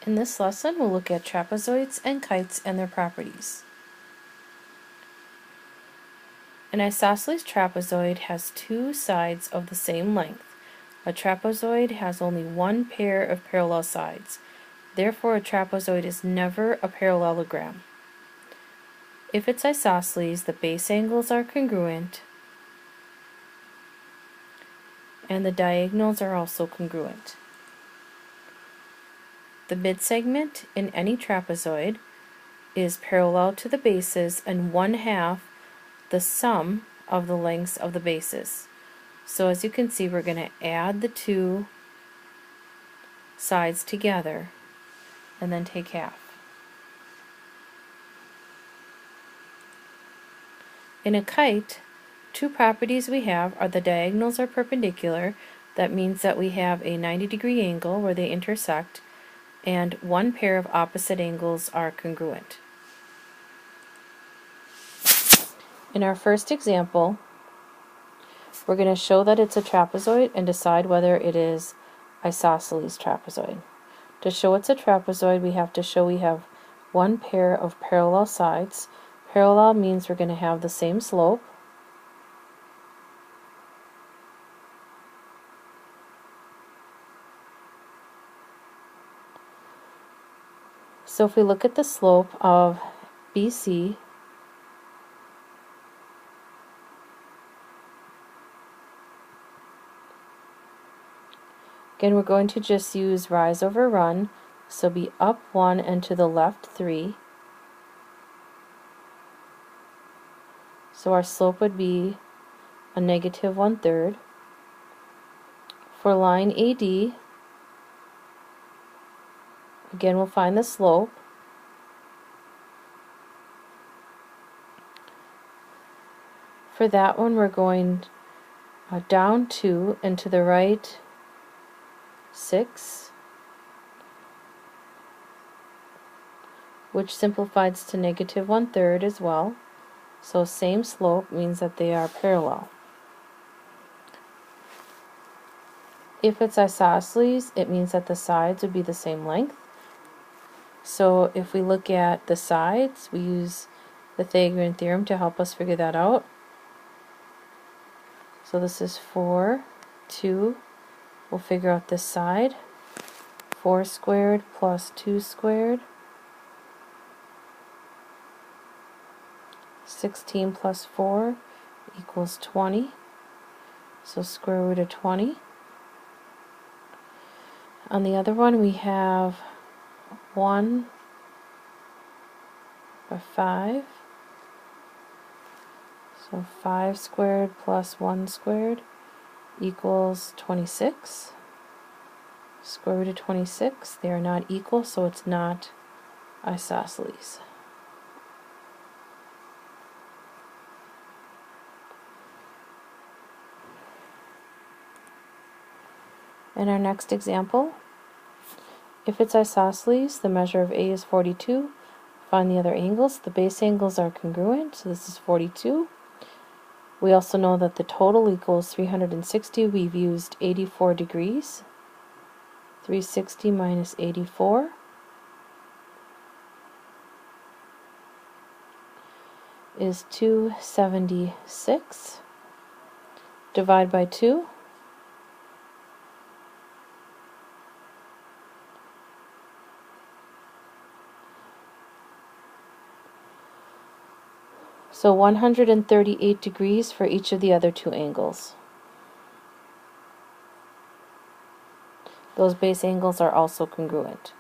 In this lesson, we'll look at trapezoids and kites and their properties. An isosceles trapezoid has two sides of the same length. A trapezoid has only one pair of parallel sides. Therefore, a trapezoid is never a parallelogram. If it's isosceles, the base angles are congruent and the diagonals are also congruent. The midsegment in any trapezoid is parallel to the bases and 1/2 the sum of the lengths of the bases. So as you can see, we're going to add the two sides together and then take half. In a kite, two properties we have are the diagonals are perpendicular. That means that we have a 90-degree angle where they intersect, and one pair of opposite angles are congruent. In our first example, we're going to show that it's a trapezoid and decide whether it is isosceles trapezoid. To show it's a trapezoid, we have to show we have one pair of parallel sides. Parallel means we're going to have the same slope. So if we look at the slope of BC, again, we're going to just use rise over run, so be up 1 and to the left 3. So our slope would be a negative 1/3. For line AD, again, we'll find the slope. For that one, we're going down 2 and to the right 6, which simplifies to negative 1/3 as well. So same slope means that they are parallel. If it's isosceles, it means that the sides would be the same length. So if we look at the sides, we use the Pythagorean theorem to help us figure that out. So this is 4, 2. We'll figure out this side. 4 squared plus 2 squared. 16 plus 4 equals 20. So square root of 20. On the other one, we have 1 by 5. So 5 squared plus 1 squared equals 26. Square root of 26. They are not equal, so it's not isosceles. In our next example, if it's isosceles, the measure of A is 42. Find the other angles. The base angles are congruent, so this is 42. We also know that the total equals 360. We've used 84 degrees. 360 minus 84 is 276. Divide by 2. So 138 degrees for each of the other two angles. Those base angles are also congruent.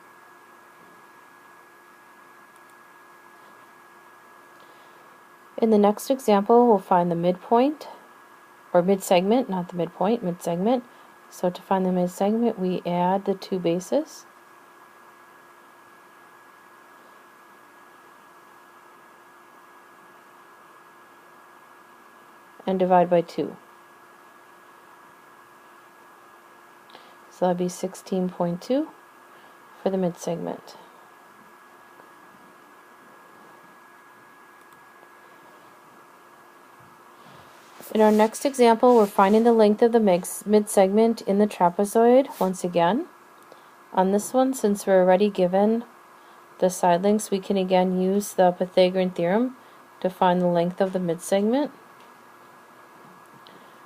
In the next example, we'll find the midpoint, or midsegment, not the midpoint, midsegment. So to find the midsegment, we add the two bases. And divide by 2. So that'd be 16.2 for the midsegment. In our next example, we're finding the length of the midsegment in the trapezoid once again. On this one, since we're already given the side lengths, we can again use the Pythagorean theorem to find the length of the midsegment.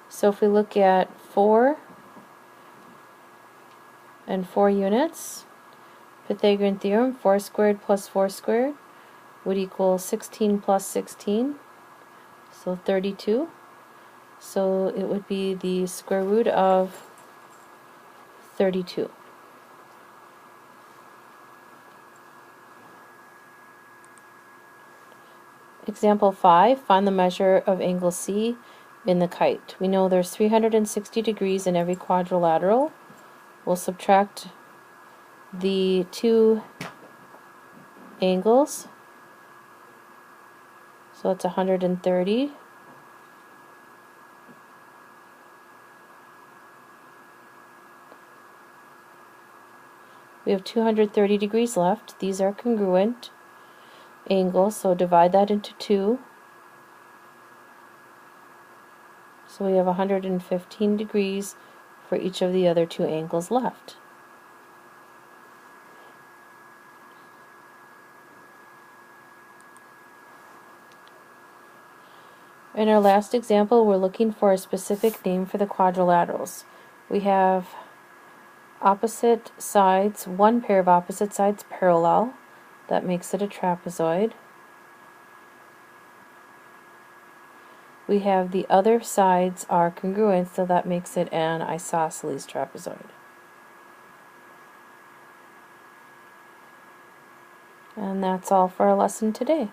So if we look at 4 and 4 units, Pythagorean theorem, 4 squared plus 4 squared would equal 16 plus 16, so 32. So it would be the square root of 32. Example 5, find the measure of angle C in the kite. We know there's 360 degrees in every quadrilateral. We'll subtract the two angles, so it's 130. We have 230 degrees left. These are congruent angles, so divide that into 2. So we have 115 degrees for each of the other two angles left. In our last example, we're looking for a specific name for the quadrilaterals. We have opposite sides, one pair of opposite sides parallel. That makes it a trapezoid. We have the other sides are congruent, so that makes it an isosceles trapezoid. And that's all for our lesson today.